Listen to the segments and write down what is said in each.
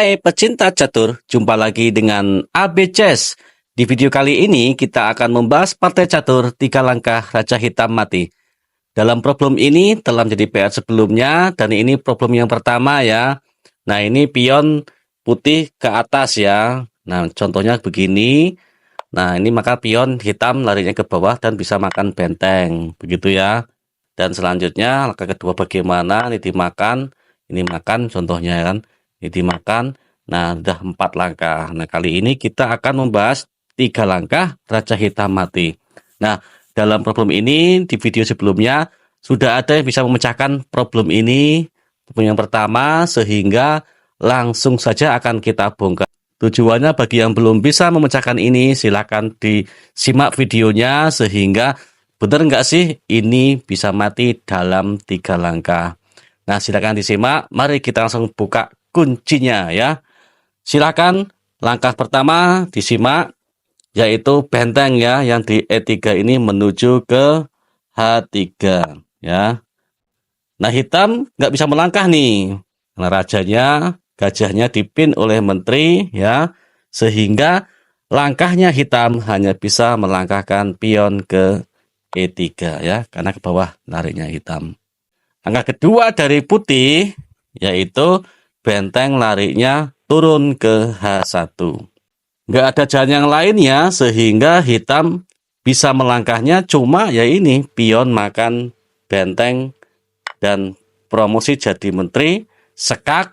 Hai pecinta catur, jumpa lagi dengan AB Chess. Di video kali ini kita akan membahas partai catur 3 langkah Raja Hitam mati. Dalam problem ini telah menjadi PR sebelumnya dan ini problem yang pertama ya. Nah ini pion putih ke atas ya. Nah contohnya begini. Nah ini maka pion hitam larinya ke bawah dan bisa makan benteng. Begitu ya. Dan selanjutnya langkah kedua bagaimana, ini dimakan, ini makan contohnya kan. Ini dimakan. Nah, sudah 4 langkah. Nah, kali ini kita akan membahas 3 langkah Raja Hitam mati. Nah, dalam problem ini di video sebelumnya sudah ada yang bisa memecahkan problem ini. Problem yang pertama sehingga langsung saja akan kita bongkar. Tujuannya bagi yang belum bisa memecahkan ini silakan disimak videonya sehingga benar nggak sih ini bisa mati dalam 3 langkah. Nah, silakan disimak. Mari kita langsung buka kuncinya ya. Silakan langkah pertama disimak yaitu benteng ya yang di E3 ini menuju ke H3 ya. Nah hitam nggak bisa melangkah nih karena rajanya gajahnya dipin oleh menteri ya sehingga langkahnya hitam hanya bisa melangkahkan pion ke E3 ya karena ke bawah larinya hitam. Langkah kedua dari putih yaitu benteng larinya turun ke H1. Nggak ada jalan yang lainnya sehingga hitam bisa melangkahnya cuma ya ini pion makan benteng dan promosi jadi menteri sekak.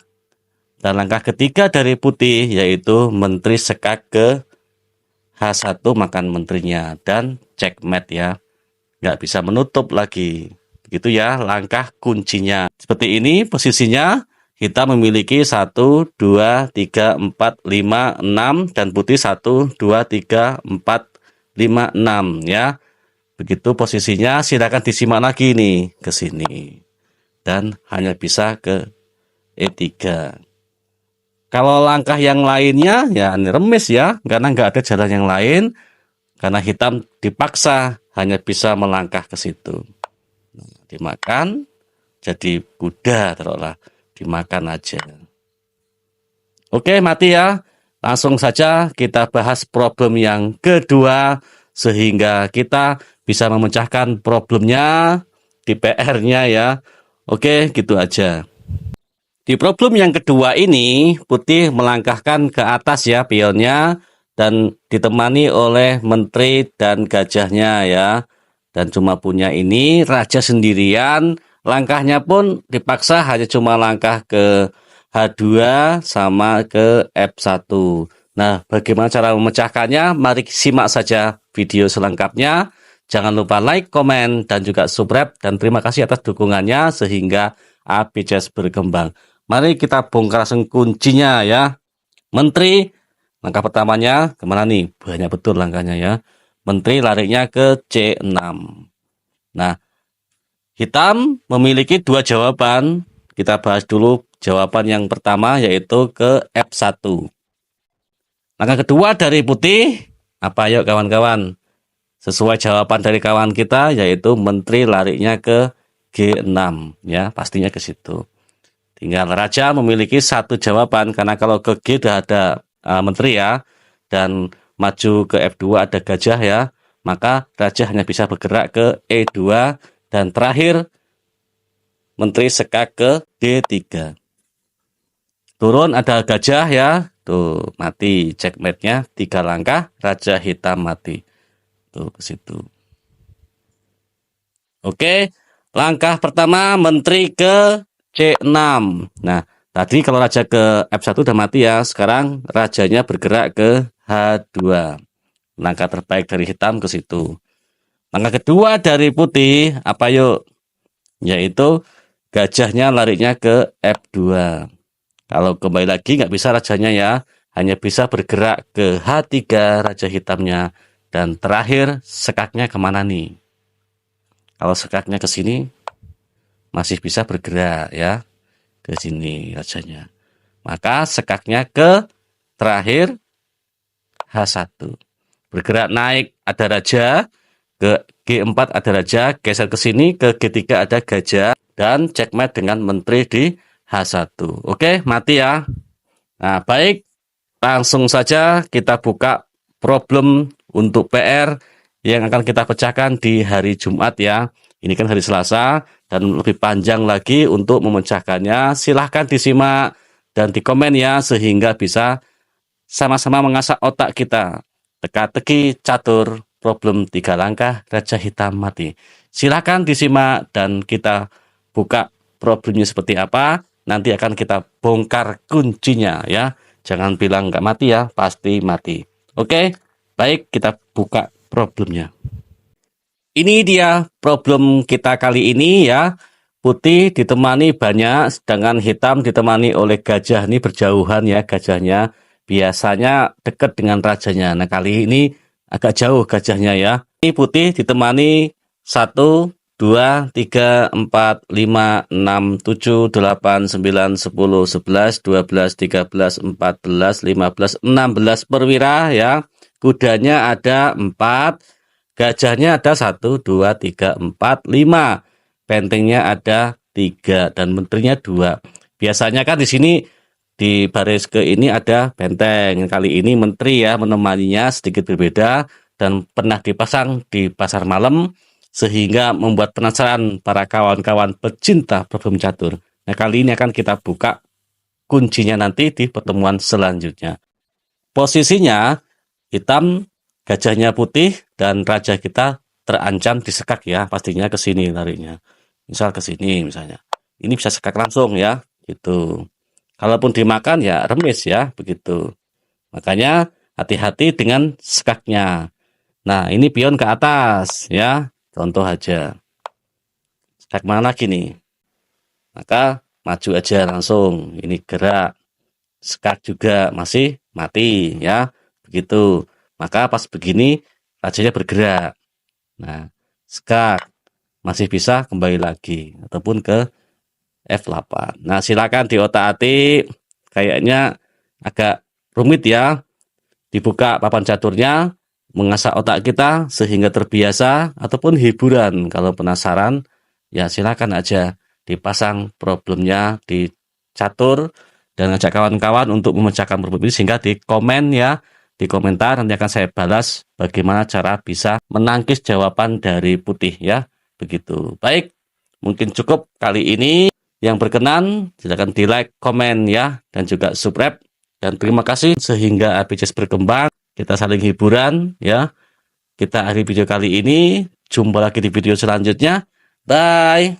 Dan langkah ketiga dari putih yaitu menteri sekak ke H1 makan menterinya dan checkmate ya. Nggak bisa menutup lagi. Begitu ya langkah kuncinya. Seperti ini posisinya. Kita memiliki 1, 2, 3, 4, 5, 6 dan putih 1, 2, 3, 4, 5, 6 ya. Begitu posisinya, silakan disimak lagi nih ke sini. Dan hanya bisa ke E3. Kalau langkah yang lainnya ya ini remis ya, karena nggak ada jalan yang lain. Karena hitam dipaksa hanya bisa melangkah ke situ. Nah, dimakan jadi kuda taruhlah. Dimakan aja. Oke, mati ya. Langsung saja kita bahas problem yang kedua sehingga kita bisa memecahkan problemnya di PR-nya ya. Oke, gitu aja. Di problem yang kedua ini putih melangkahkan ke atas ya pionnya dan ditemani oleh menteri dan gajahnya ya. Dan cuma punya ini raja sendirian. Langkahnya pun dipaksa hanya cuma langkah ke H2 sama ke F1. Nah, bagaimana cara memecahkannya? Mari simak saja video selengkapnya. Jangan lupa like, komen, dan juga subscribe. Dan terima kasih atas dukungannya sehingga AB Chess berkembang. Mari kita bongkar langsung kuncinya ya. Menteri, langkah pertamanya kemana nih? Banyak betul langkahnya ya. Menteri larinya ke C6. Nah, hitam memiliki 2 jawaban. Kita bahas dulu jawaban yang pertama yaitu ke F1. Langkah kedua dari putih, apa yuk kawan-kawan? Sesuai jawaban dari kawan kita yaitu menteri larinya ke G6 ya, pastinya ke situ. Tinggal raja memiliki 1 jawaban karena kalau ke G sudah ada menteri ya dan maju ke F2 ada gajah ya, maka raja hanya bisa bergerak ke E2 dan terakhir, menteri sekak ke D3. Turun ada gajah ya. Tuh, mati. Checkmate-nya 3 langkah. Raja hitam mati. Tuh, ke situ. Oke. Langkah pertama, menteri ke C6. Nah, tadi kalau raja ke F1 udah mati ya. Sekarang rajanya bergerak ke H2. Langkah terbaik dari hitam ke situ. Langkah kedua dari putih, apa yuk? Yaitu gajahnya larinya ke F2. Kalau kembali lagi nggak bisa rajanya ya, hanya bisa bergerak ke H3 raja hitamnya. Dan terakhir sekaknya kemana nih? Kalau sekaknya ke sini, masih bisa bergerak ya, ke sini rajanya. Maka sekaknya ke terakhir H1. Bergerak naik ada raja, ke G4 ada raja, geser ke sini, ke G3 ada gajah, dan checkmate dengan menteri di H1. Oke, mati ya. Nah, baik, langsung saja kita buka problem untuk PR yang akan kita pecahkan di hari Jumat ya. Ini kan hari Selasa dan lebih panjang lagi untuk memecahkannya. Silahkan disimak dan dikomen ya sehingga bisa sama-sama mengasah otak kita. Teka-teki catur problem 3 langkah Raja Hitam Mati. Silahkan disimak dan kita buka problemnya seperti apa. Nanti akan kita bongkar kuncinya ya. Jangan bilang nggak mati ya, pasti mati. Oke, baik kita buka problemnya. Ini dia problem kita kali ini ya. Putih ditemani banyak, sedangkan hitam ditemani oleh gajah. Ini berjauhan ya gajahnya. Biasanya dekat dengan rajanya. Nah kali ini agak jauh gajahnya ya. Ini putih ditemani 1, 2, 3, 4, 5, 6, 7, 8, 9, 10, 11, 12, 13, 14, 15, 16 perwira ya. Kudanya ada 4, gajahnya ada 1, 2, 3, 4, 5. Bentengnya ada 3 dan menterinya 2. Biasanya kan di sini di baris ke ini ada benteng. Kali ini menteri ya menemaninya sedikit berbeda dan pernah dipasang di pasar malam sehingga membuat penasaran para kawan-kawan pecinta problem catur. Nah, kali ini akan kita buka kuncinya nanti di pertemuan selanjutnya. Posisinya hitam, gajahnya putih, dan raja kita terancam disekak ya. Pastinya ke sini larinya. Misal ke sini misalnya. Ini bisa sekak langsung ya, gitu. Kalaupun dimakan ya remis ya, begitu. Makanya hati-hati dengan sekaknya. Nah, ini pion ke atas ya. Contoh aja. Sekak mana lagi nih? Maka maju aja langsung. Ini gerak. Sekak juga masih mati ya. Begitu. Maka pas begini rajanya bergerak. Nah, sekak masih bisa kembali lagi ataupun ke F8. Nah, silakan diotak-atik. Kayaknya agak rumit ya. Dibuka papan caturnya, mengasah otak kita sehingga terbiasa ataupun hiburan. Kalau penasaran, ya silakan aja dipasang problemnya di catur dan ngajak kawan-kawan untuk memecahkan problem ini sehingga di komen ya, di komentar nanti akan saya balas bagaimana cara bisa menangkis jawaban dari putih ya. Begitu. Baik, mungkin cukup kali ini. Yang berkenan silakan di like, komen ya dan juga subscribe. Dan terima kasih sehingga ABCS berkembang. Kita saling hiburan ya. Kita akhiri video kali ini. Jumpa lagi di video selanjutnya. Bye.